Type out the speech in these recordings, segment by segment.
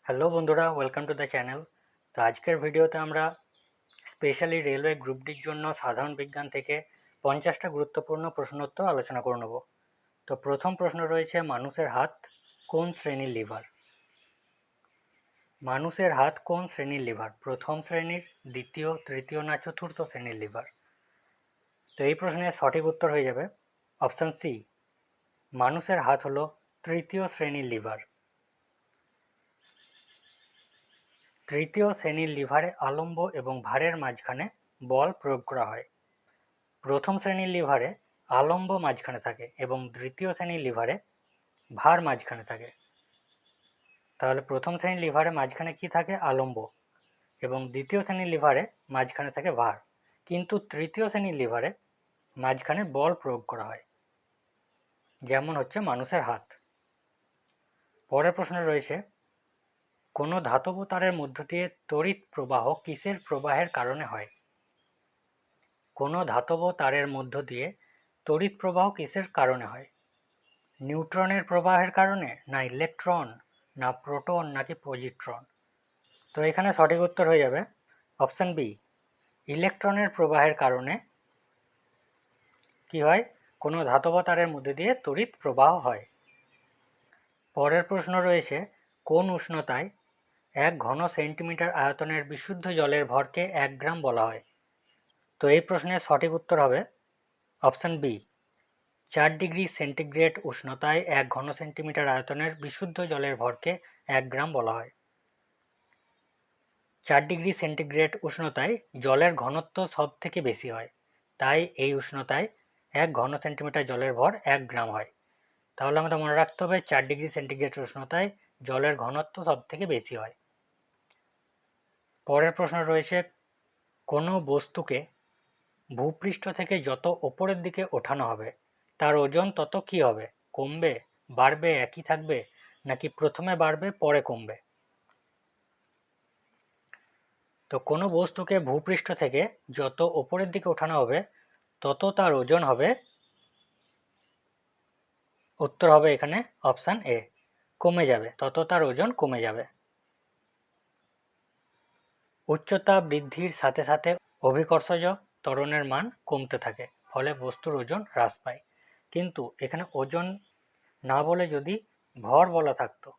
Hello বন্ধুরা, welcome to the channel. তো আজকের ভিডিওতে আমরা স্পেশালি রেলওয়ে গ্রুপ ডির জন্য সাধারণ বিজ্ঞান থেকে 50টা গুরুত্বপূর্ণ প্রশ্নোত্তর আলোচনা করে নেব। তো প্রথম প্রশ্ন রয়েছে, মানুষের হাত কোন শ্রেণীর লিভার? মানুষের হাত কোন শ্রেণীর লিভার? প্রথম শ্রেণীর, দ্বিতীয়, তৃতীয় না চতুর্থ শ্রেণীর লিভার? তো এই প্রশ্নের সঠিক উত্তর হয়ে যাবে অপশন সি, মানুষের হাত হলো তৃতীয় শ্রেণীর লিভার। তৃতীয় শ্রেণীর লিভারে আলম্ব এবং ভারের মাঝখানে বল প্রয়োগ করা হয়। প্রথম শ্রেণীর লিভারে আলম্ব মাঝখানে থাকে এবং দ্বিতীয় শ্রেণীর লিভারে ভার মাঝখানে থাকে। তাহলে প্রথম শ্রেণীর লিভারে মাঝখানে কি থাকে? আলম্ব। এবং দ্বিতীয় শ্রেণীর লিভারে মাঝখানে থাকে ভার। কিন্তু তৃতীয় শ্রেণীর লিভারে মাঝখানে বল প্রয়োগ করা হয়, যেমন হচ্ছে মানুষের হাত। পরের প্রশ্নে রয়েছে, কোনো ধাতব তারের মধ্য দিয়ে তড়িৎ প্রবাহ কিসের প্রবাহের কারণে হয়? কোনো ধাতব তারের মধ্য দিয়ে তড়িৎ প্রবাহ কিসের কারণে হয়? নিউট্রনের প্রবাহের কারণে, না ইলেকট্রন, না প্রোটন, নাকি পজিট্রন? তো এখানে সঠিক উত্তর হয়ে যাবে অপশন বি, ইলেকট্রনের প্রবাহের কারণে কি হয়? কোনো ধাতব তারের মধ্যে দিয়ে তড়িৎ প্রবাহ হয়। পরের প্রশ্ন রয়েছে, কোন উষ্ণতায় 1 ঘন সেন্টিমিটার আয়তনের বিশুদ্ধ জলের ভরকে 1 গ্রাম বলা হয়? তো এই প্রশ্নের সঠিক উত্তর হবে অপশন বি, 4 ডিগ্রি সেন্টিগ্রেড উষ্ণতায় 1 ঘন সেন্টিমিটার আয়তনের বিশুদ্ধ জলের ভরকে 1 গ্রাম বলা হয়। 4 ডিগ্রি সেন্টিগ্রেড উষ্ণতায় জলের ঘনত্ব সব থেকে বেশি হয়, তাই এই উষ্ণতায় 1 ঘন সেন্টিমিটার জলের ভর 1 গ্রাম হয়। তাহলে আমাদের মনে রাখতে হবে 4 ডিগ্রি সেন্টিগ্রেড উষ্ণতায় জলের ঘনত্ব সব থেকে বেশি হয়। পরের প্রশ্ন রয়েছে, কোনো বস্তুকে ভূপৃষ্ঠ থেকে যত ওপরের দিকে ওঠানো হবে তার ওজন তত কি হবে? কমবে, বাড়বে, একই থাকবে, নাকি প্রথমে বাড়বে পরে কমবে? তো কোনো বস্তুকে ভূপৃষ্ঠ থেকে যত ওপরের দিকে ওঠানো হবে তত তার ওজন হবে, উত্তর হবে এখানে অপশন এ, কমে যাবে, তত তার ওজন কমে যাবে। উচ্চতা বৃদ্ধির সাথে সাথে অভিকর্ষজ ত্বরণের মান কমতে থাকে, ফলে বস্তুর ওজন হ্রাস পায়। কিন্তু এখানে ওজন না বলে যদি ভর বলা থাকতো,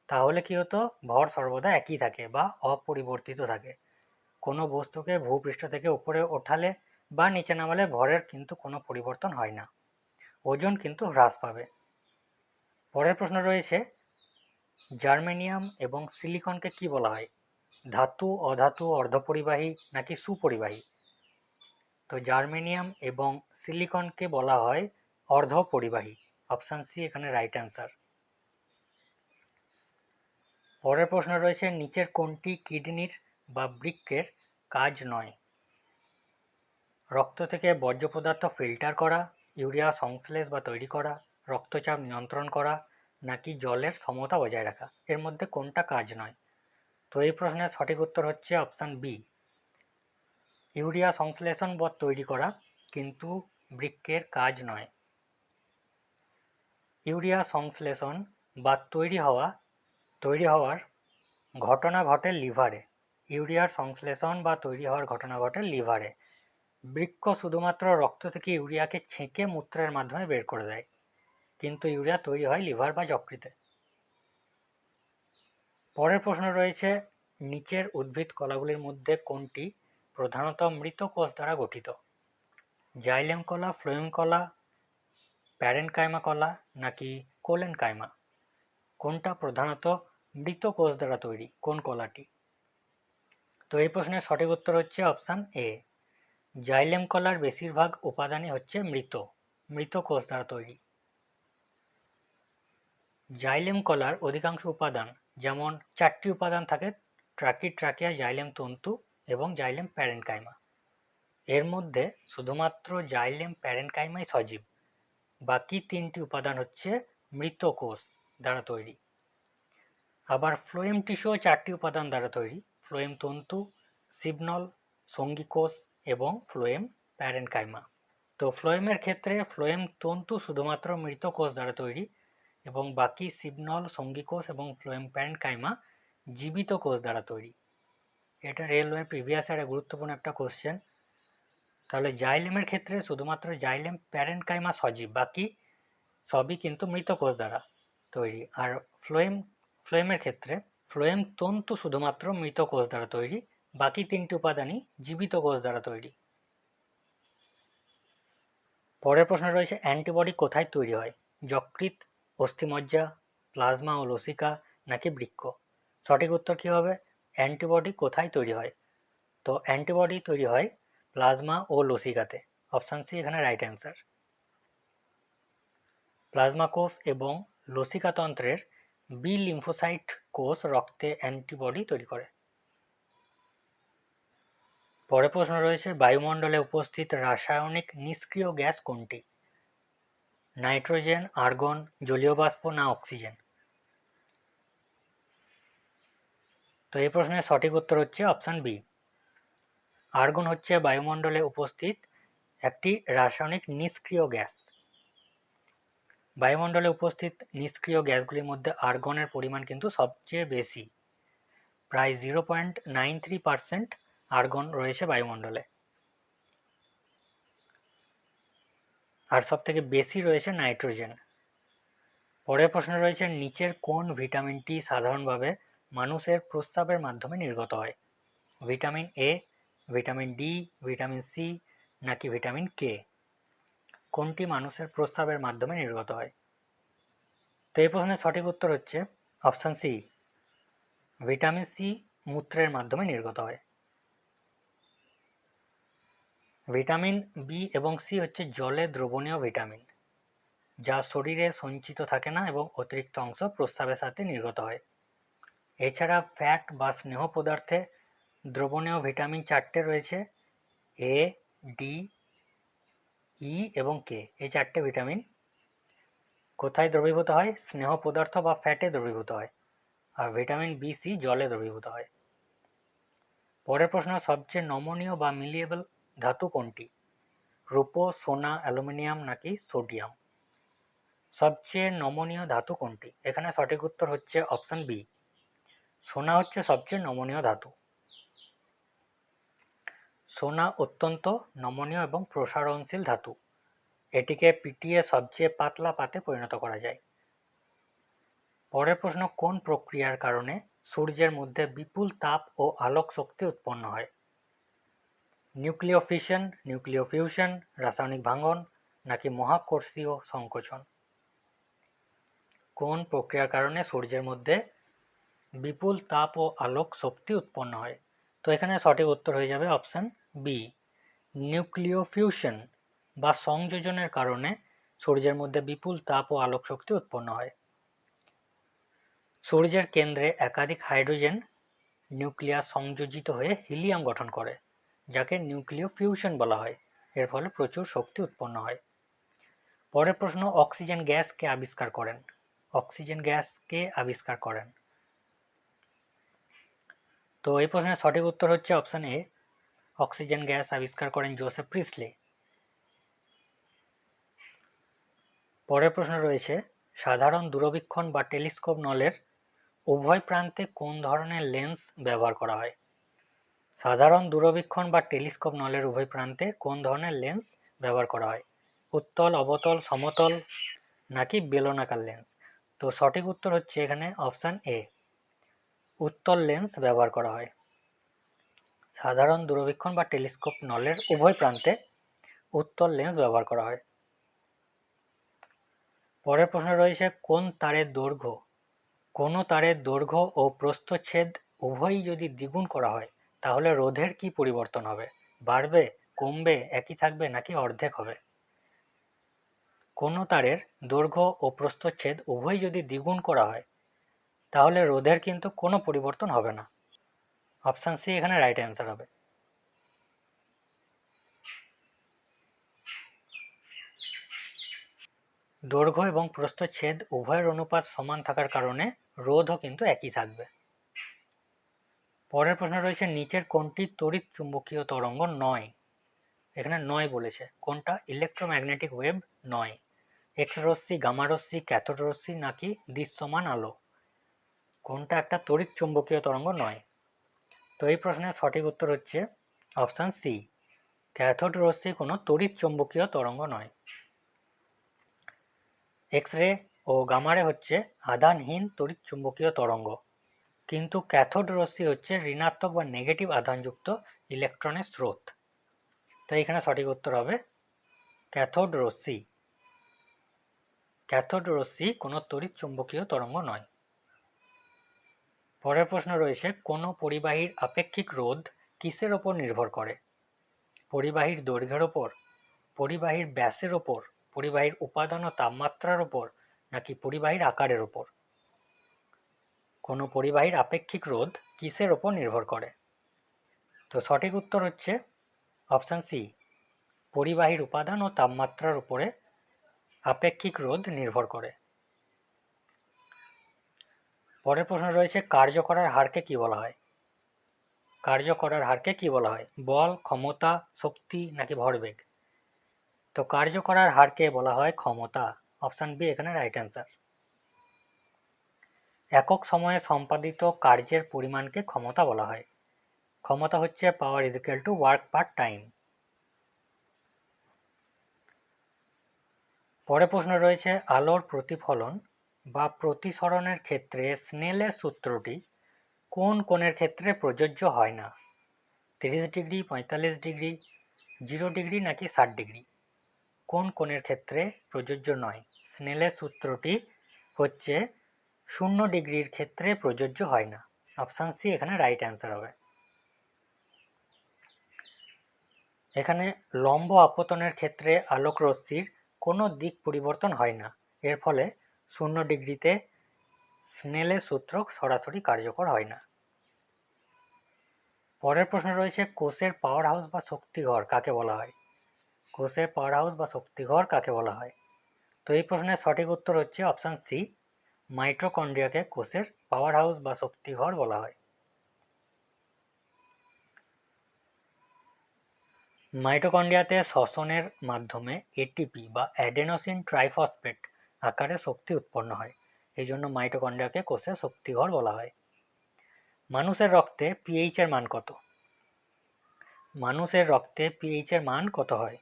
তাহলে কি হতো? ভর সর্বদা একই থাকে বা অপরিবর্তিত থাকে। কোনো বস্তুকে ভূপৃষ্ঠ থেকে উপরে ওঠালে বা নিচে নামালে ভরের কিন্তু কোনো পরিবর্তন হয় না, ওজন কিন্তু হ্রাস পাবে। পরের প্রশ্ন রয়েছে, জার্মেনিয়াম এবং সিলিকনকে কি বলা হয়? ধাতু, অধাতু, অর্ধপরিবাহী নাকি সুপরিবাহী? তো জার্মেনিয়াম এবং সিলিকনকে বলা হয় অর্ধপরিবাহী। অপশন সি এখানে রাইট অ্যান্সার। পরের প্রশ্ন রয়েছে, নিচের কোনটি কিডনির বা বৃক্কের কাজ নয়? রক্ত থেকে বর্জ্য পদার্থ ফিল্টার করা, ইউরিয়া সংশ্লেষ বা তৈরি করা, রক্তচাপ নিয়ন্ত্রণ করা, নাকি জলের সমতা বজায় রাখা? এর মধ্যে কোনটা কাজ নয়? তো এই প্রশ্নের সঠিক উত্তর হচ্ছে অপশন বি, ইউরিয়া সংশ্লেষণ বা তৈরি করা কিন্তু বৃক্কের কাজ নয়। ইউরিয়া সংশ্লেষণ বা তৈরি হওয়ার ঘটনা ঘটে লিভারে। ইউরিয়ার সংশ্লেষণ বা তৈরি হওয়ার ঘটনা ঘটে লিভারে। বৃক্ক শুধুমাত্র রক্ত থেকে ইউরিয়াকে ছেঁকে মূত্রের মাধ্যমে বের করে দেয়, কিন্তু ইউরিয়া তৈরি হয় লিভার বা যকৃতে। পরের প্রশ্ন রয়েছে, নিচের উদ্ভিদ কলাগুলির মধ্যে কোনটি প্রধানত মৃত কোষ দ্বারা গঠিত? জাইলেম কলা, ফ্লোয়েম কলা, প্যারেনকাইমা কলা, নাকি কোলেনকাইমা? কোনটা প্রধানত মৃত কোষ দ্বারা তৈরি, কোন কলাটি? তো এই প্রশ্নের সঠিক উত্তর হচ্ছে অপশন এ, জাইলেম কলার বেশিরভাগ উপাদানই হচ্ছে মৃত কোষ দ্বারা তৈরি। জাইলেম কলার অধিকাংশ উপাদান, যেমন 4টি উপাদান থাকে, ট্রাকিয়া, জাইলেম তন্তু এবং জাইলেম প্যারেনকাইমা। এর মধ্যে শুধুমাত্র জাইলেম প্যারেনকাইমাই সজীব, বাকি 3টি উপাদান হচ্ছে মৃত কোষ দ্বারা তৈরি। আবার ফ্লোয়েম টিস্যুও 4টি উপাদান দ্বারা তৈরি, ফ্লোয়েম তন্তু, সিবনল, সঙ্গী কোষ এবং ফ্লোয়েম প্যারেনকাইমা। তো ফ্লোয়েমের ক্ষেত্রে ফ্লোয়েম তন্তু শুধুমাত্র মৃত কোষ দ্বারা তৈরি এবং বাকি সিবনল, সঙ্গী কোষ এবং ফ্লোয়েম প্যারেনকাইমা জীবিত কোষ দ্বারা তৈরি? এটা রেলওয়ে প্রিভিয়াস ইয়ারে গুরুত্বপূর্ণ একটা কোশ্চেন। তাহলে জাইলেমের ক্ষেত্রে শুধুমাত্র জাইলেম প্যারেনকাইমা সজীব, বাকি সবই কিন্তু মৃত কোষ দ্বারা তৈরি। আর ফ্লোয়েমের ক্ষেত্রে ফ্লোয়েম তন্তু শুধুমাত্র মৃত কোষ দ্বারা তৈরি, বাকি তিনটি উপাদানই জীবিত কোষ দ্বারা তৈরি। পরের প্রশ্ন রয়েছে অ্যান্টিবডি কোথায় তৈরি হয়? যকৃৎ, অস্থিমজ্জা, প্লাজমা ও লসিকা নাকি বৃক্ক? সঠিক উত্তর কী হবে? অ্যান্টিবডি কোথায় তৈরি হয়? তো অ্যান্টিবডি তৈরি হয় প্লাজমা ও লসিকাতে। অপশান সি এখানে রাইট অ্যান্সার। প্লাজমা কোষ এবং লসিকাতন্ত্রের বি লিম্ফোসাইট কোষ রক্তে অ্যান্টিবডি তৈরি করে। পরের প্রশ্ন রয়েছে বায়ুমণ্ডলে উপস্থিত রাসায়নিক নিষ্ক্রিয় গ্যাস কোনটি? নাইট্রোজেন, আর্গন, জলীয় বাষ্প না অক্সিজেন? তো এই প্রশ্নের সঠিক উত্তর হচ্ছে অপশান বি। আর্গন হচ্ছে বায়ুমণ্ডলে উপস্থিত একটি রাসায়নিক নিষ্ক্রিয় গ্যাস। বায়ুমণ্ডলে উপস্থিত নিষ্ক্রিয় গ্যাসগুলির মধ্যে আর্গনের পরিমাণ কিন্তু সবচেয়ে বেশি, প্রায় 0.93% আর্গন রয়েছে বায়ুমণ্ডলে। আর সবথেকে বেশি রয়েছে নাইট্রোজেন। পরের প্রশ্ন রয়েছে নিচের কোন ভিটামিনটি সাধারণভাবে মানুষের প্রস্রাবের মাধ্যমে নির্গত হয়? Vitamin A, vitamin D, vitamin C নাকি ভিটামিন কে? কোনটি মানুষের প্রস্রাবের মাধ্যমে নির্গত হয়? তো এই প্রশ্নের সঠিক উত্তর হচ্ছে অপশান সি, ভিটামিন সি মূত্রের মাধ্যমে নির্গত হয়। ভিটামিন বি এবং সি হচ্ছে জলে দ্রবণীয় ভিটামিন, যা শরীরে সঞ্চিত থাকে না এবং অতিরিক্ত অংশ প্রস্রাবের সাথে নির্গত হয়। এছাড়া ফ্যাট বা স্নেহ পদার্থে দ্রবণীয় ভিটামিন 4টে রয়েছে, এ, ডি, ই এবং কে। এই 4টে ভিটামিন কোথায় দ্রবীভূত হয়? স্নেহ পদার্থ বা ফ্যাটে দ্রবীভূত হয়। আর ভিটামিন বি, সি জলে দ্রবীভূত হয়। পরের প্রশ্ন, সবচেয়ে নমনীয় বা মিলিয়েবল ধাতু কোনটি? রূপো, সোনা, অ্যালুমিনিয়াম নাকি সোডিয়াম? সবচেয়ে নমনীয় ধাতু কোনটি? এখানে সঠিক উত্তর হচ্ছে অপশান বি, সোনা হচ্ছে সবচেয়ে নমনীয় ধাতু। সোনা অত্যন্ত নমনীয় এবং প্রসারণশীল ধাতু। এটিকে পিটিয়ে সবচেয়ে পাতলা পাতে পরিণত করা যায়। পরের প্রশ্ন, কোন প্রক্রিয়ার কারণে সূর্যের মধ্যে বিপুল তাপ ও আলোক শক্তি উৎপন্ন হয়? নিউক্লিয় ফিশন, নিউক্লিয় ফিউশন, রাসায়নিক ভাঙন নাকি মহাকর্ষীয় সংকোচন? কোন প্রক্রিয়ার কারণে সূর্যের মধ্যে বিপুল তাপ ও আলোক শক্তি উৎপন্ন হয়? তো এখানে সঠিক উত্তর হয়ে যাবে অপশান বি, নিউক্লিয় ফিউশন বা সংযোজনের কারণে সূর্যের মধ্যে বিপুল তাপ ও আলোক শক্তি উৎপন্ন হয়। সূর্যের কেন্দ্রে একাধিক হাইড্রোজেন নিউক্লিয়াস সংযোজিত হয়ে হিলিয়াম গঠন করে, যাকে নিউক্লিয় ফিউশন বলা হয়। এর ফলে প্রচুর শক্তি উৎপন্ন হয়। পরের প্রশ্ন, অক্সিজেন গ্যাস কে আবিষ্কার করেন? অক্সিজেন গ্যাস কে আবিষ্কার করেন? তো এই প্রশ্নের সঠিক উত্তর হচ্ছে অপশান এ, অক্সিজেন গ্যাস আবিষ্কার করেন জোসেফ প্রিসলি। পরের প্রশ্ন রয়েছে সাধারণ দূরবীক্ষণ বা টেলিস্কোপ নলের উভয় প্রান্তে কোন ধরনের লেন্স ব্যবহার করা হয়? সাধারণ দূরবীক্ষণ বা টেলিস্কোপ নলের উভয় প্রান্তে কোন ধরনের লেন্স ব্যবহার করা হয়? উত্তল, অবতল, সমতল নাকি বেলনাকার লেন্স? তো সঠিক উত্তর হচ্ছে এখানে অপশান এ, উত্তল লেন্স ব্যবহার করা হয়। সাধারণ দূরবীক্ষণ বা টেলিস্কোপ নলের উভয় প্রান্তে উত্তল লেন্স ব্যবহার করা হয়। পরের প্রশ্ন রয়েছে কোন তারের দৈর্ঘ্য, কোনো তারের দৈর্ঘ্য ও প্রস্থচ্ছেদ উভয়ই যদি দ্বিগুণ করা হয় তাহলে রোধের কি পরিবর্তন হবে? বাড়বে, কমবে, একই থাকবে নাকি অর্ধেক হবে? কোনো তারের দৈর্ঘ্য ও প্রস্থচ্ছেদ উভয়ই যদি দ্বিগুণ করা হয় তাহলে রোধের কিন্তু কোনো পরিবর্তন হবে না। অপশান সি এখানে রাইট অ্যান্সার হবে। দৈর্ঘ্য এবং প্রস্থচ্ছেদ উভয়ের অনুপাত সমান থাকার কারণে রোধও কিন্তু একই থাকবে। পরের প্রশ্ন রয়েছে নিচের কোনটি তড়িৎ চুম্বকীয় তরঙ্গ নয়? এখানে নয় বলেছে, কোনটা? ইলেকট্রোম্যাগনেটিক ওয়েভ নয়, এক্স রশ্মি, গামা রশ্মি, ক্যাথোড রশ্মি নাকি দৃশ্যমান আলো? কোনটা একটা তড়িৎ চুম্বকীয় তরঙ্গ নয়? তো এই প্রশ্নের সঠিক উত্তর হচ্ছে অপশান সি, ক্যাথোড রশ্মি কোনো তড়িৎ চুম্বকীয় তরঙ্গ নয়। এক্স রে ও গামা রে হচ্ছে আধানহীন তড়িৎ চুম্বকীয় তরঙ্গ, কিন্তু ক্যাথোড রশ্মি হচ্ছে ঋণাত্মক বা নেগেটিভ আধানযুক্ত ইলেকট্রনের স্রোত। তো এখানে সঠিক উত্তর হবে ক্যাথোড রশ্মি। ক্যাথোড রশ্মি কোনো তড়িৎ চুম্বকীয় তরঙ্গ নয়। পরের প্রশ্ন রয়েছে, কোনো পরিবাহীর আপেক্ষিক রোধ কিসের ওপর নির্ভর করে? পরিবাহীর দৈর্ঘ্যের ওপর, পরিবাহীর ব্যাসের ওপর, পরিবাহীর উপাদান ও তাপমাত্রার ওপর, নাকি পরিবাহীর আকারের ওপর? কোনো পরিবাহীর আপেক্ষিক রোধ কিসের ওপর নির্ভর করে? তো সঠিক উত্তর হচ্ছে অপশান সি, পরিবাহীর উপাদান ও তাপমাত্রার উপরে আপেক্ষিক রোধ নির্ভর করে। পরের প্রশ্ন রয়েছে, কার্য করার হারকে কি বলা হয়? কার্য করার হারকে কি বলা হয়? বল, ক্ষমতা, শক্তি নাকি ভরবেগ? তো কার্য করার হারকে বলা হয় ক্ষমতা। অপশান বি এখানে রাইট অ্যান্সার। একক সময়ে সম্পাদিত কার্যের পরিমাণকে ক্ষমতা বলা হয়। ক্ষমতা হচ্ছে power is equal to work per time. পরের প্রশ্ন রয়েছে, আলোর প্রতিফলন বা প্রতিসরণের ক্ষেত্রে স্নেলের সূত্রটি কোন কোণের ক্ষেত্রে প্রযোজ্য হয় না? 30 ডিগ্রি, 45 ডিগ্রি, 0 ডিগ্রি নাকি 60 ডিগ্রি? কোন কোণের ক্ষেত্রে প্রযোজ্য নয়? স্নেলের সূত্রটি হচ্ছে 0 ডিগ্রির ক্ষেত্রে প্রযোজ্য হয় না। অপশান সি এখানে রাইট অ্যান্সার হবে। এখানে লম্ব আপতনের ক্ষেত্রে আলোক রশ্মির কোনো দিক পরিবর্তন হয় না, এর ফলে 0 ডিগ্রিতে স্নেলের সূত্র সরাসরি কার্যকর হয় না। পরের প্রশ্ন রয়েছে, কোষের পাওয়ার হাউস বা শক্তিঘর কাকে বলা হয়? কোষের পাওয়ার হাউস বা শক্তিঘর কাকে বলা হয়? তো এই প্রশ্নের সঠিক উত্তর হচ্ছে অপশান সি, মাইটোকন্ড্রিয়াকে কোষের পাওয়ার হাউস বা শক্তিঘর বলা হয়। মাইটোকন্ড্রিয়াতে শ্বসনের মাধ্যমে এটিপি বা অ্যাডেনোসিন ট্রাইফসফেট আকারে শক্তি উৎপন্ন হয়, এই জন্য মাইটোকন্ড্রিয়াকে কোষের শক্তিঘর বলা হয়। মানুষের রক্তে পিএইচ এর মান কত? মানুষের রক্তে পিএইচ এর মান কত হয়?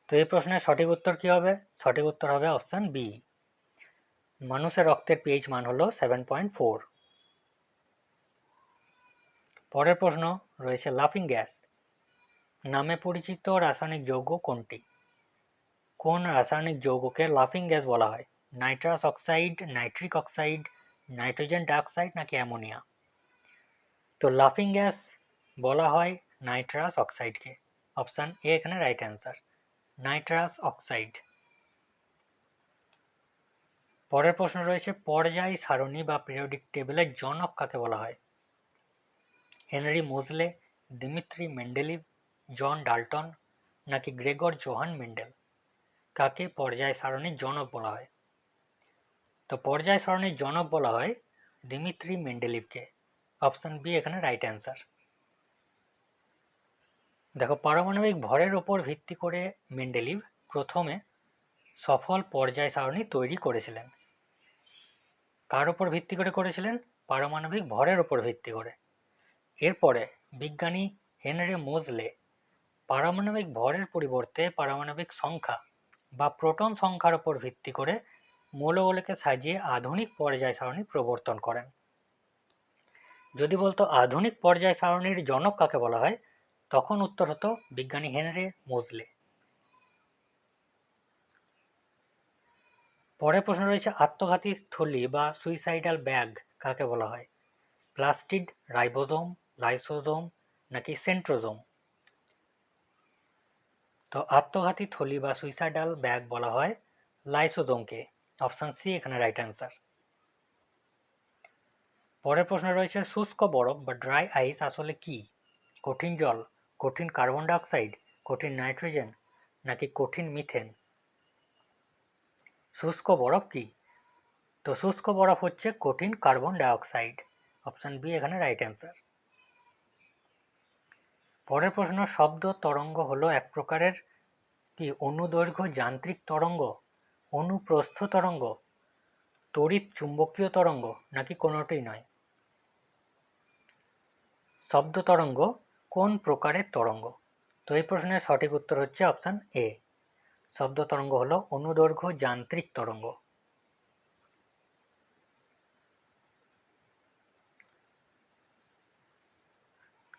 তো এই প্রশ্নের সঠিক উত্তর কি হবে? সঠিক উত্তর হবে অপশান বি, মানুষের রক্তের পিএইচ মান হলো 7.4। পরের প্রশ্ন রয়েছে, লাফিং গ্যাস নামে পরিচিত রাসায়নিক যৌগ কোনটি? কোন রাসায়নিক যৌগকে লাফিং গ্যাস বলা হয়? Nitrous oxide, nitric oxide, nitrogen dioxide নাকি অ্যামোনিয়া? তো লাফিং গ্যাস বলা হয় নাইট্রাস অক্সাইডকে। অপশান এ এখানে রাইট অ্যান্সার, নাইট্রাস অক্সাইড। পরের প্রশ্ন রয়েছে, পর্যায় সারণী বা পিরিয়ডিক টেবিলের জনক কাকে বলা হয়? Henry Moseley, Dmitri Mendeleev, John Dalton নাকি গ্রেগর জোহান মেন্ডেল? কাকে পর্যায় সারণীর জনক বলা হয়? তো পর্যায় সারণীর জনক বলা হয় দিমিত্রি মেন্ডেলিভকে। অপশন বি এখানে রাইট অ্যান্সার। দেখো, পারমাণবিক ভরের ওপর ভিত্তি করে মেন্ডেলিভ প্রথমে সফল পর্যায় সারণী তৈরি করেছিলেন। কার ওপর ভিত্তি করে করেছিলেন? পারমাণবিক ভরের ওপর ভিত্তি করে। এরপরে বিজ্ঞানী হেনরি মোজলে পারমাণবিক ভরের পরিবর্তে পারমাণবিক সংখ্যা বা প্রোটন সংখ্যার ওপর ভিত্তি করে মৌলগুলোকে সাজিয়ে আধুনিক পর্যায় সারণী প্রবর্তন করেন। যদি বলতো আধুনিক পর্যায় সারণীর জনক কাকে বলা হয়, তখন উত্তর হতো বিজ্ঞানী হেনরি মোজলে। পরের প্রশ্ন রয়েছে, আত্মঘাতী থলি বা সুইসাইডাল ব্যাগ কাকে বলা হয়? প্লাস্টিড, রাইবোজোম, লাইসোজোম নাকি সেন্ট্রোজোম? তো আত্মঘাতী থলি বা সুইসাইডাল ব্যাগ বলা হয় লাইসোজোমকে। অপশন সি এখানে রাইট অ্যান্সার। পরের প্রশ্ন রয়েছে, শুষ্ক বরফ বা ড্রাই আইস আসলে কি? কঠিন জল, কঠিন কার্বন ডাইঅক্সাইড, কঠিন নাইট্রোজেন নাকি কঠিন মিথেন? শুষ্ক বরফ কি? তো শুষ্ক বরফ হচ্ছে কঠিন কার্বন ডাইঅক্সাইড। অপশন বি এখানে রাইট অ্যান্সার। পরের প্রশ্ন, শব্দ তরঙ্গ হলো এক প্রকারের কি অনুদৈর্ঘ্য যান্ত্রিক তরঙ্গ, অনুপ্রস্থ তরঙ্গ তড়িৎ চুম্বকীয় তরঙ্গ নাকি কোনোটিই নয়? শব্দ তরঙ্গ কোন প্রকারের তরঙ্গ? তো এই প্রশ্নের সঠিক উত্তর হচ্ছে অপশন এ। শব্দ তরঙ্গ হলো অনুদৈর্ঘ্য যান্ত্রিক তরঙ্গ।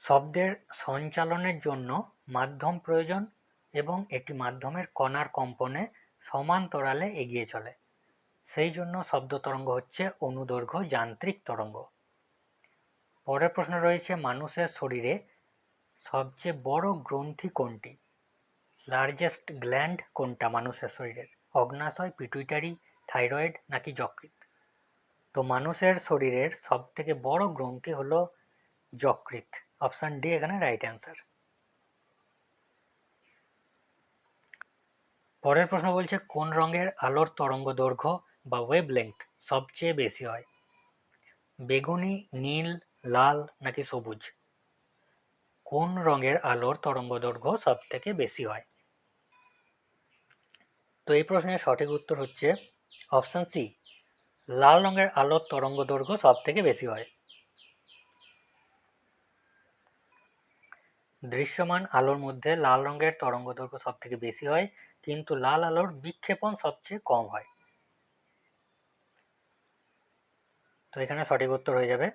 শব্দের সঞ্চালনের জন্য মাধ্যম প্রয়োজন এবং এটি মাধ্যমের কণার কম্পনে সমান্তরালে এগিয়ে চলে, সেই জন্য শব্দ তরঙ্গ হচ্ছে অনুদৈর্ঘ্য যান্ত্রিক তরঙ্গ। পরের প্রশ্ন রয়েছে, মানুষের শরীরে সবচেয়ে বড় গ্রন্থি কোনটি? লার্জেস্ট গ্ল্যান্ড কোনটা মানুষের শরীরের? অগ্ন্যাশয়, পিটুইটারি, থাইরয়েড নাকি যকৃৎ? তো মানুষের শরীরের সব থেকে বড় গ্রন্থি হলো যকৃৎ। অপশন ডি এখানে রাইট অ্যান্সার। পরের প্রশ্ন বলছে, কোন রঙের আলোর তরঙ্গ দৈর্ঘ্য বা ওয়েভলেংথ সবচেয়ে বেশি হয়? বেগুনি, নীল, লাল নাকি সবুজ? কোন রঙের আলোর তরঙ্গ দৈর্ঘ্য সব থেকে বেশি হয়? তো এই প্রশ্নের সঠিক উত্তর হচ্ছে অপশন সি, লাল রঙের আলোর তরঙ্গ দৈর্ঘ্য সব থেকে বেশি হয়। দৃশ্যমান আলোর মধ্যে লাল রঙের তরঙ্গ দৈর্ঘ্য সব থেকে বেশি হয়, কিন্তু লাল আলোর বিক্ষেপণ সবচেয়ে কম হয়। তো এখানে সঠিক উত্তর হয়ে যাবে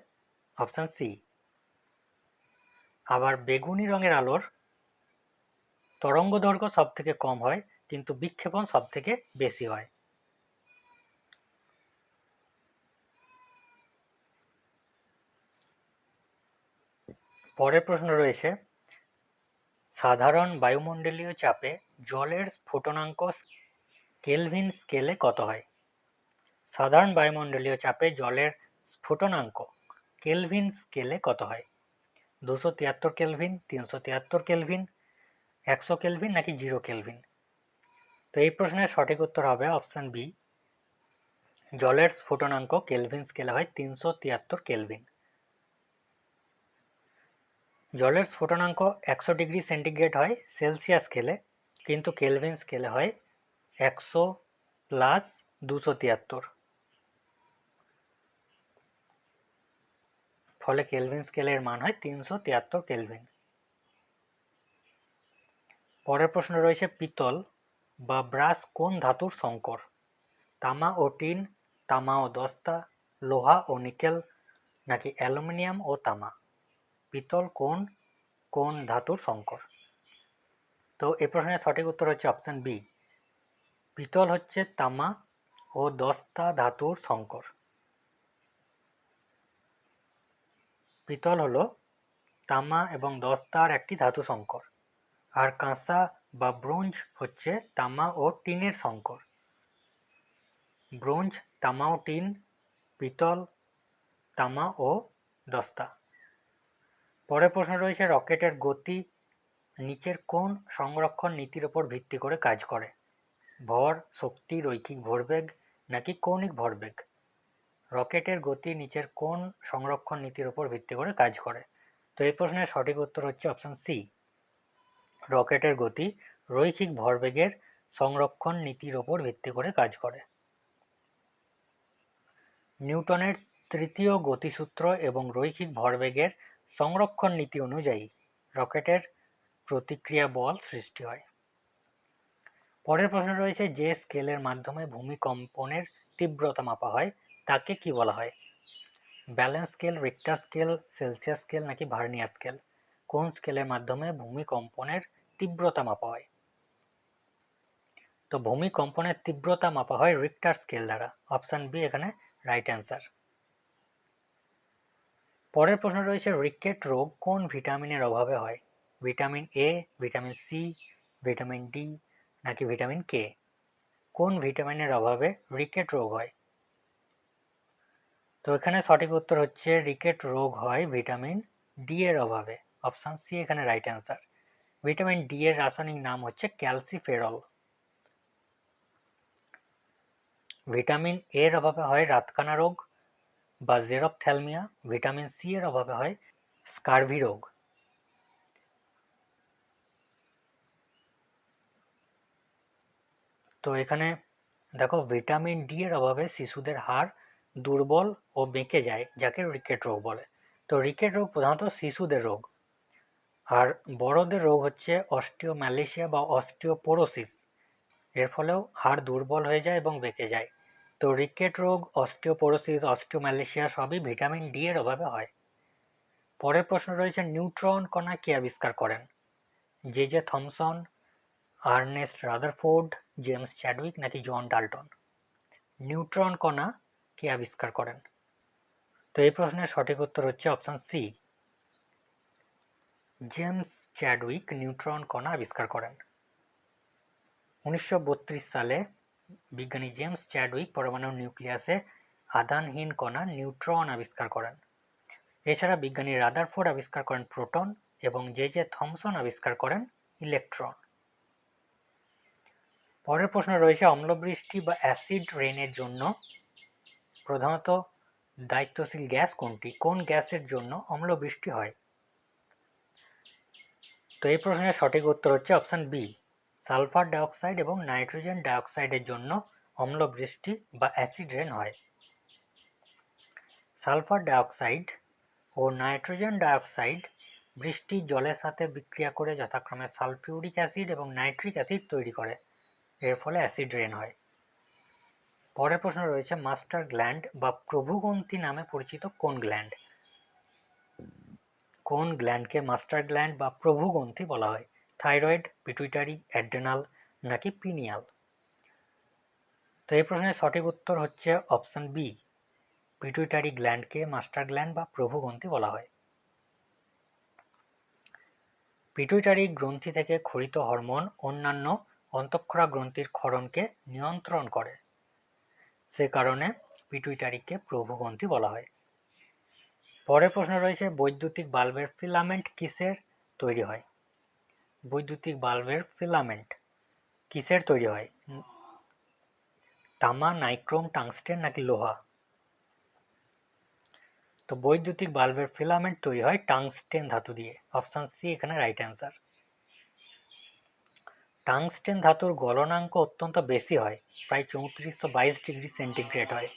অপশন সি। আবার বেগুনি রঙের আলোর তরঙ্গ দৈর্ঘ্য সব থেকে কম হয়, কিন্তু বিক্ষেপণ সব থেকে বেশি হয়। পরের প্রশ্ন রয়েছে, সাধারণ বায়ুমণ্ডলীয় চাপে জলের স্ফুটনাঙ্ক কেলভিন স্কেলে কত হয়? সাধারণ বায়ুমণ্ডলীয় চাপে জলের স্ফুটনাঙ্ক কেলভিন স্কেলে কত হয়? 273 কেলভিন, 373 কেলভিন, 100 কেলভিন নাকি 0 কেলভিন? তো এই প্রশ্নের সঠিক উত্তর হবে অপশন বি, জলের স্ফুটনাঙ্ক কেলভিন স্কেলে হয় 373 কেলভিন। জলের স্ফুটনাঙ্ক 100 ডিগ্রি সেন্টিগ্রেড হয় সেলসিয়াস স্কেলে, কিন্তু কেলভিন স্কেলে হয় 100 প্লাস 273, ফলে কেলভিন স্কেলের মান হয় 373 কেলভিন। পরের প্রশ্ন রয়েছে, পিতল বা ব্রাস কোন ধাতুর সংকর? তামা ও টিন, তামা ও দস্তা, লোহা ও নিকেল নাকি অ্যালুমিনিয়াম ও তামা? পিতল কোন কোন ধাতুর সংকর? তো এই প্রশ্নের সঠিক উত্তর হচ্ছে অপশন বি, পিতল হচ্ছে তামা ও দস্তা ধাতুর সংকর। পিতল হলো তামা এবং দস্তার একটি ধাতু সংকর, আর কাঁসা বা ব্রোঞ্জ হচ্ছে তামা ও টিনের সংকর। ব্রোঞ্জ, তামা ও টিন, পিতল, তামা ও দস্তা। পরের প্রশ্ন রয়েছে, রকেটের গতি নিচের কোন সংরক্ষণ নীতির উপর ভিত্তি করে কাজ করে? ভর, শক্তি, রৈখিক ভরবেগ নাকি কৌণিক ভরবেগ? রকেটের গতি নিচের কোন সংরক্ষণ নীতির উপর ভিত্তি করে কাজ করে? তো এই প্রশ্নের সঠিক উত্তর হচ্ছে অপশন সি, রকেটের গতি রৈখিক ভরবেগের সংরক্ষণ নীতির উপর ভিত্তি করে কাজ করে। নিউটনের তৃতীয় গতিসূত্র এবং রৈখিক ভরবেগের সংরক্ষণ নীতি অনুযায়ী রকেটের প্রতিক্রিয়া বল সৃষ্টি হয়। পরের প্রশ্ন রয়েছে, যে স্কেলের মাধ্যমে ভূমিকম্পনের তীব্রতা মাপা হয় তাকে কি বলা হয়? Balance scale, Richter scale, Celsius scale নাকি ভার্নিয়ার স্কেল? কোন স্কেলের মাধ্যমে ভূমিকম্পনের তীব্রতা মাপা হয়? তো ভূমিকম্পনের তীব্রতা মাপা হয় রিক্টার স্কেল দ্বারা। অপশন বি এখানে রাইট অ্যান্সার। পরের প্রশ্ন রয়েছে, রিকেট রোগ কোন ভিটামিনের অভাবে হয়? Vitamin A, vitamin C, vitamin D নাকি ভিটামিন কে? কোন ভিটামিনের অভাবে রিকেট রোগ হয়? তো এখানে সঠিক উত্তর হচ্ছে রিকেট রোগ হয় ভিটামিন ডি এর অভাবে। অপশন সি এখানে রাইট অ্যান্সার। ভিটামিন ডি এর রাসায়নিক নাম হচ্ছে ক্যালসিফেরল। ভিটামিন এর অভাবে হয় রাতকানা রোগ বা জেরপ্থ্যালমিয়া। ভিটামিন সি এর অভাবে হয় স্কারভি রোগ। তো এখানে দেখো, ভিটামিন ডি এর অভাবে শিশুদের হাড় দুর্বল ও বেঁকে যায়, যাকে রিকেট রোগ বলে। তো রিকেট রোগ প্রধানত শিশুদের রোগ। আর বড়দের রোগ হচ্ছে অস্টিওম্যালেশিয়া বা অস্টিওপোরোসিস। এর ফলেও হাড় দুর্বল হয়ে যায় এবং বেঁকে যায়। তো রিকেট রোগ, অস্টিওপোরোসিস, অস্টিওম্যালেশিয়া সবই ভিটামিন ডি এর অভাবে হয়। পরের প্রশ্ন রয়েছে, নিউট্রন কণা কে আবিষ্কার করেন? J Thomson, Ernst Rutherford, James Chadwick নাকি জন ডাল্টন? নিউট্রন কণা কে আবিষ্কার করেন? তো এই প্রশ্নের সঠিক উত্তর হচ্ছে option C, James Chadwick neutron কণা আবিষ্কার করেন। 1932 সালে বিজ্ঞানী জেমস চ্যাডউইক পরমাণুর নিউক্লিয়াসে আধানহীন কণা নিউট্রন আবিষ্কার করেন। এছাড়া বিজ্ঞানী রাদারফোর্ড আবিষ্কার করেন প্রোটন এবং জে থমসন আবিষ্কার করেন ইলেকট্রন। পরের প্রশ্ন রয়েছে, অম্লবৃষ্টি বা অ্যাসিড রেইনের জন্য প্রধানত দায়িত্বশীল গ্যাস কোনটি? কোন গ্যাসের জন্য অম্লবৃষ্টি হয়? তো এই প্রশ্নের সঠিক উত্তর হচ্ছে অপশন বি, সালফার ডাইঅক্সাইড এবং নাইট্রোজেন ডাইঅক্সাইডের জন্য অম্লবৃষ্টি বা অ্যাসিড রেন হয়। সালফার ডাইঅক্সাইড ও নাইট্রোজেন ডাইঅক্সাইড বৃষ্টির জলের সাথে বিক্রিয়া করে যথাক্রমে সালফিউরিক অ্যাসিড এবং নাইট্রিক অ্যাসিড তৈরি করে। এর ফলে অ্যাসিড রেন হয়। পরের প্রশ্ন রয়েছে, মাস্টার গ্ল্যান্ড বা প্রভুগ্রন্থি নামে পরিচিত কোন গ্ল্যান্ড? কোন গ্ল্যান্ডকে মাস্টার গ্ল্যান্ড বা প্রভুগ্রন্থি বলা হয়? থাইরয়েড, পিটুইটারি, অ্যাড্রেনাল নাকি পিনিয়াল? তো এই প্রশ্নের সঠিক উত্তর হচ্ছে অপশন বি, পিটুইটারি গ্ল্যান্ডকে মাস্টার গ্ল্যান্ড বা প্রভুগ্রন্থি বলা হয়। পিটুইটারি গ্রন্থি থেকে ক্ষরিত হরমোন অন্যান্য অন্তঃক্ষরা গ্রন্থির ক্ষরণকে নিয়ন্ত্রণ করে। সে কারণে পিটুইটারিকে প্রভুগ্রন্থি বলা হয়। পরের প্রশ্ন রয়েছে, বৈদ্যুতিক বাল্বের ফিলামেন্ট কিসের তৈরি হয়? বৈদ্যুতিক বাল্বের ফিলামেন্ট কিসের তৈরি হয়? তামা, নাইক্রোম, টাংস্টেন নাকি লোহা? তো বৈদ্যুতিক বাল্বের ফিলামেন্ট তৈরি হয় টাংস্টেন ধাতু দিয়ে। অপশন সি এখানে রাইট অ্যান্সার। টাংস্টেন ধাতুর গলনাঙ্ক অত্যন্ত বেশি হয়, প্রায় 3422 ডিগ্রি সেন্টিগ্রেড হয়।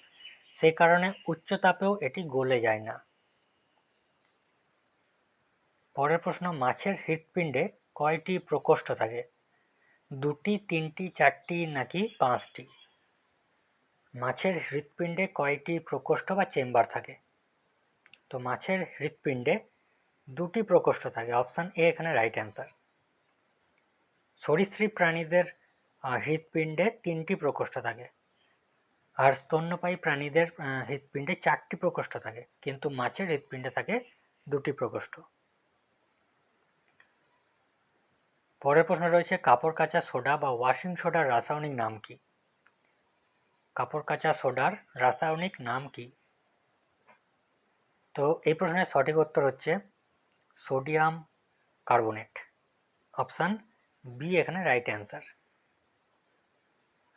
সেই কারণে উচ্চ তাপেও এটি গলে যায় না। পরের প্রশ্ন, মাছের হৃৎপিণ্ডে কয়টি প্রকোষ্ঠ থাকে? 2টি, 3টি, 4টি নাকি 5টি? মাছের হৃৎপিণ্ডে কয়টি প্রকোষ্ঠ বা চেম্বার থাকে? তো মাছের হৃৎপিণ্ডে 2টি প্রকোষ্ঠ থাকে। অপশন এ এখানে রাইট অ্যান্সার। সরীসৃপ প্রাণীদের হৃৎপিণ্ডে 3টি প্রকোষ্ঠ থাকে, আর স্তন্যপায়ী প্রাণীদের হৃৎপিণ্ডে 4টি প্রকোষ্ঠ থাকে, কিন্তু মাছের হৃৎপিণ্ডে থাকে 2টি প্রকোষ্ঠ। পরের প্রশ্ন রয়েছে, কাপড় কাচা সোডা বা ওয়াশিং সোডার রাসায়নিক নাম কি? কাপড় কাচা সোডার রাসায়নিক নাম কি? তো এই প্রশ্নের সঠিক উত্তর হচ্ছে সোডিয়াম কার্বনেট। অপশন বি এখানে রাইট অ্যান্সার।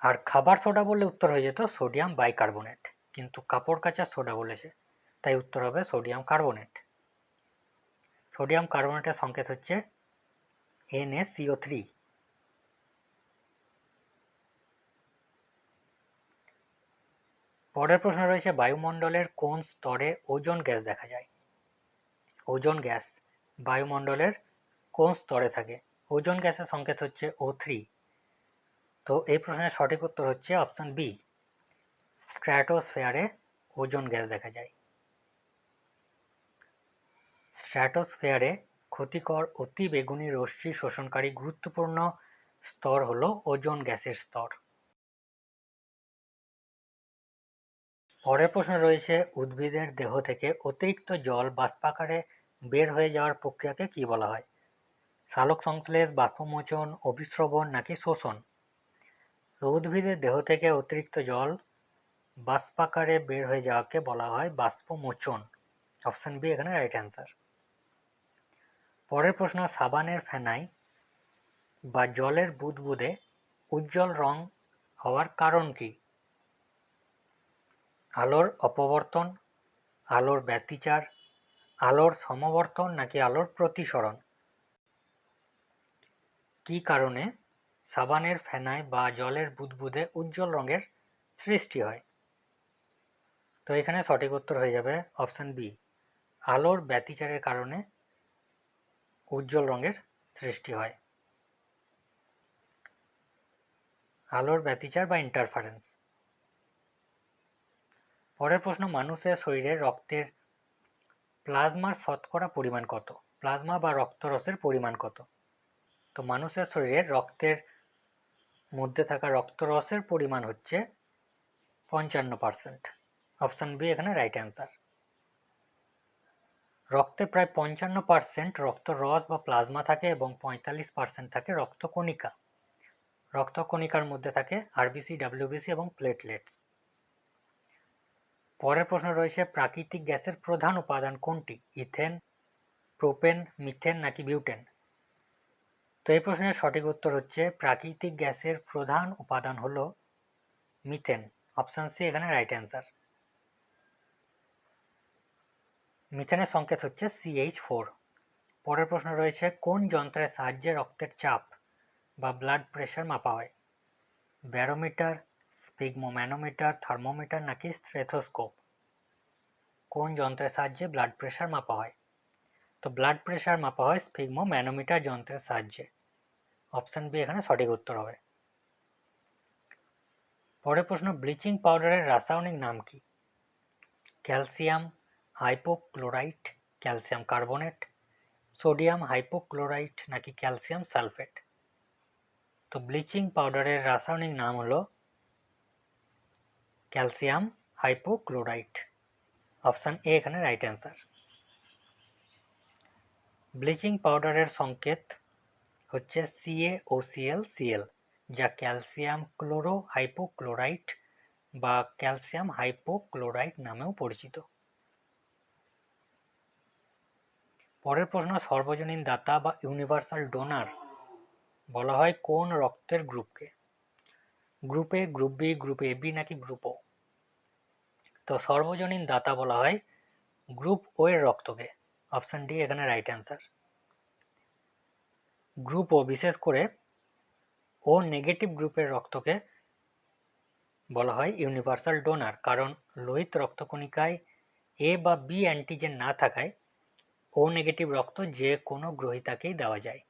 আর খাবার সোডা বললে উত্তর হয়ে যেত সোডিয়াম বাইকার্বনেট, কিন্তু কাপড় কাচা সোডা বলেছে, তাই উত্তর হবে সোডিয়াম কার্বনেট। সোডিয়াম কার্বনেটের সংকেত হচ্ছে NaCO3। পরের প্রশ্ন রয়েছে, বায়ুমণ্ডলের কোন স্তরে ওজোন গ্যাস দেখা যায়? ওজোন গ্যাস বায়ুমণ্ডলের কোন স্তরে থাকে? ওজোন গ্যাসের সংকেত হচ্ছে O3। তো এই প্রশ্নের সঠিক উত্তর হচ্ছে অপশন বি, স্ট্র্যাটোস্ফিয়ারে ওজোন গ্যাস দেখা যায়। স্ট্র্যাটোস্ফিয়ারে ক্ষতিকর অতি বেগুনি রশ্মি শোষণকারী গুরুত্বপূর্ণ স্তর হল ওজোন গ্যাসের স্তর। পরের প্রশ্ন রয়েছে, উদ্ভিদের দেহ থেকে অতিরিক্ত জল বাষ্পাকারে বের হয়ে যাওয়ার প্রক্রিয়াকে কি বলা হয়? সালোকসংশ্লেষ, বাষ্পমোচন, অভিস্রবণ নাকি শোষণ? উদ্ভিদের দেহ থেকে অতিরিক্ত জল বাষ্পাকারে বের হয়ে যাওয়াকে বলা হয় বাষ্পমোচন। অপশন বি এখানে রাইট অ্যান্সার। পরের প্রশ্ন, সাবানের ফেনায় বা জলের বুদবুদে উজ্জ্বল রং হওয়ার কারণ কি? আলোর অপবর্তন, আলোর ব্যতিচার, আলোর সমবর্তন নাকি আলোর প্রতিসরণ? কি কারণে সাবানের ফেনায় বা জলের বুদবুদে উজ্জ্বল রঙের সৃষ্টি হয়? তো এখানে সঠিক উত্তর হয়ে যাবে অপশন বি, আলোর ব্যতিচারের কারণে উজ্জ্বল রঙের সৃষ্টি হয়। আলোর ব্যতিচার বা ইন্টারফারেন্স। পরের প্রশ্ন, মানুষের শরীরে রক্তের প্লাজমার শতকরা পরিমাণ কত? প্লাজমা বা রক্তরসের পরিমাণ কত? তো মানুষের শরীরে রক্তের মধ্যে থাকা রক্তরসের পরিমাণ হচ্ছে 55%। অপশন বি এখানে রাইট অ্যান্সার। রক্তে প্রায় 55% রক্তরস বা প্লাজমা থাকে এবং 45% থাকে রক্তকণিকা। রক্তকণিকার মধ্যে থাকে আরবিসি, ডাব্লিউবিসি এবং প্লেটলেটস। পরের প্রশ্ন রয়েছে, প্রাকৃতিক গ্যাসের প্রধান উপাদান কোনটি? ইথেন, প্রোপেন, মিথেন নাকি বিউটেন? তো এই প্রশ্নের সঠিক উত্তর হচ্ছে প্রাকৃতিক গ্যাসের প্রধান উপাদান হলো মিথেন। অপশন সি এখানে রাইট অ্যান্সার। মিথেনের সংকেত হচ্ছে CH4। পরের প্রশ্ন রয়েছে, কোন যন্ত্রের সাহায্যে রক্তের চাপ বা ব্লাড প্রেশার মাপা হয়? ব্যারোমিটার, স্পিগমোম্যানোমিটার, থার্মোমিটার নাকি স্টেথোস্কোপ? কোন যন্ত্রের সাহায্যে ব্লাড প্রেশার মাপা হয়? তো ব্লাড প্রেশার মাপা হয় স্পিগমোম্যানোমিটার যন্ত্রের সাহায্যে। অপশন বি এখানে সঠিক উত্তর হবে। পরের প্রশ্ন, ব্লিচিং পাউডারের রাসায়নিক নাম কি? Calcium hypochlorite, calcium carbonate, sodium hypochlorite নাকি ক্যালসিয়াম সালফেট? তো ব্লিচিং পাউডারের রাসায়নিক নাম হলো ক্যালসিয়াম হাইপোক্লোরাইট। অপশন এ এখানে রাইট অ্যান্সার। ব্লিচিং পাউডারের সংকেত হচ্ছে CaOCl, যা ক্যালসিয়াম ক্লোরো হাইপোক্লোরাইট বা ক্যালসিয়াম হাইপোক্লোরাইট নামেও পরিচিত। পরের প্রশ্ন, সর্বজনীন দাতা বা ইউনিভার্সাল ডোনার বলা হয় কোন রক্তের গ্রুপকে? Group A, group B, group AB নাকি গ্রুপ ও? তো সর্বজনীন দাতা বলা হয় গ্রুপ ও এর রক্তকে। অপশন ডি এখানে রাইট অ্যান্সার। গ্রুপ ও, বিশেষ করে ও নেগেটিভ গ্রুপের রক্তকে বলা হয় ইউনিভার্সাল ডোনার, কারণ লোহিত রক্তকণিকায় এ বা বি অ্যান্টিজেন না থাকায় ও নেগেটিভ রক্ত যে কোনো গ্রহীতাকেই দেওয়া যায়।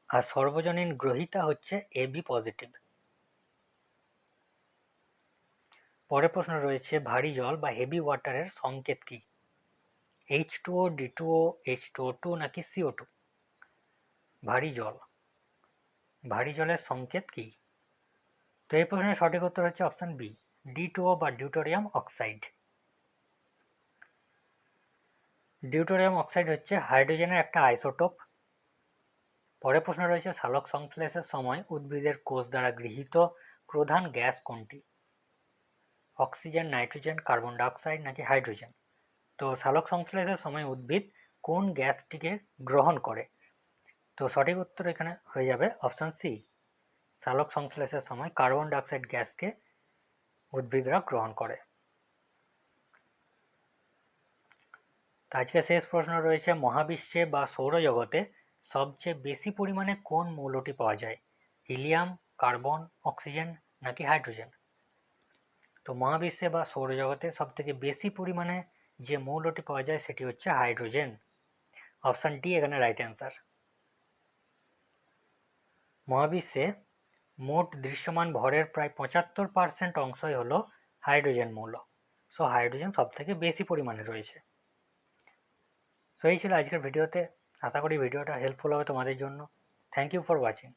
আর সর্বজনীন গ্রহীতা হচ্ছে AB পজিটিভ। পরের প্রশ্ন রয়েছে, ভারী জল বা হেভি ওয়াটারের সংকেত কি? H2O, D2O, H2O2 নাকি CO2? ভারী জল, ভারী জলের সংকেত কি? তো এই প্রশ্নের সঠিক উত্তর হচ্ছে অপশন বি, D2O বা ডিউটোরিয়াম অক্সাইড। ডিউটোরিয়াম অক্সাইড হচ্ছে হাইড্রোজেনের একটা আইসোটোপ। পরের প্রশ্ন রয়েছে, সালোক সংশ্লেষের সময় উদ্ভিদের কোষ দ্বারা গৃহীত প্রধান গ্যাস কোনটি? অক্সিজেন, নাইট্রোজেন, কার্বন ডাইঅক্সাইড নাকি হাইড্রোজেন? তো সালোক সংশ্লেষের সময় উদ্ভিদ কোন গ্যাসটিকে গ্রহণ করে? তো সঠিক উত্তর এখানে হয়ে যাবে অপশন সি, সালোক সংশ্লেষের সময় কার্বন ডাইঅক্সাইড গ্যাসকে উদ্ভিদরা গ্রহণ করে। আজকে শেষ প্রশ্ন রয়েছে, মহাবিশ্বে বা সৌরজগতে সবচেয়ে বেশি পরিমাণে কোন মৌলটি পাওয়া যায়? হিলিয়াম, কার্বন, অক্সিজেন নাকি হাইড্রোজেন? তো মহাবিশ্বে বা সৌরজগতে সবথেকে বেশি পরিমাণে যে মৌলটি পাওয়া যায় সেটি হচ্ছে হাইড্রোজেন। অপশন ডি এখানে রাইট অ্যান্সার। মহাবিশ্বে মোট দৃশ্যমান ভরের প্রায় 75% অংশই হলো হাইড্রোজেন মৌল। সো হাইড্রোজেন সবথেকে বেশি পরিমাণে রয়েছে। সো এই ছিল আজকের ভিডিওতে। আশা করি ভিডিওটা হেল্পফুল হবে তোমাদের জন্য। Thank you for watching.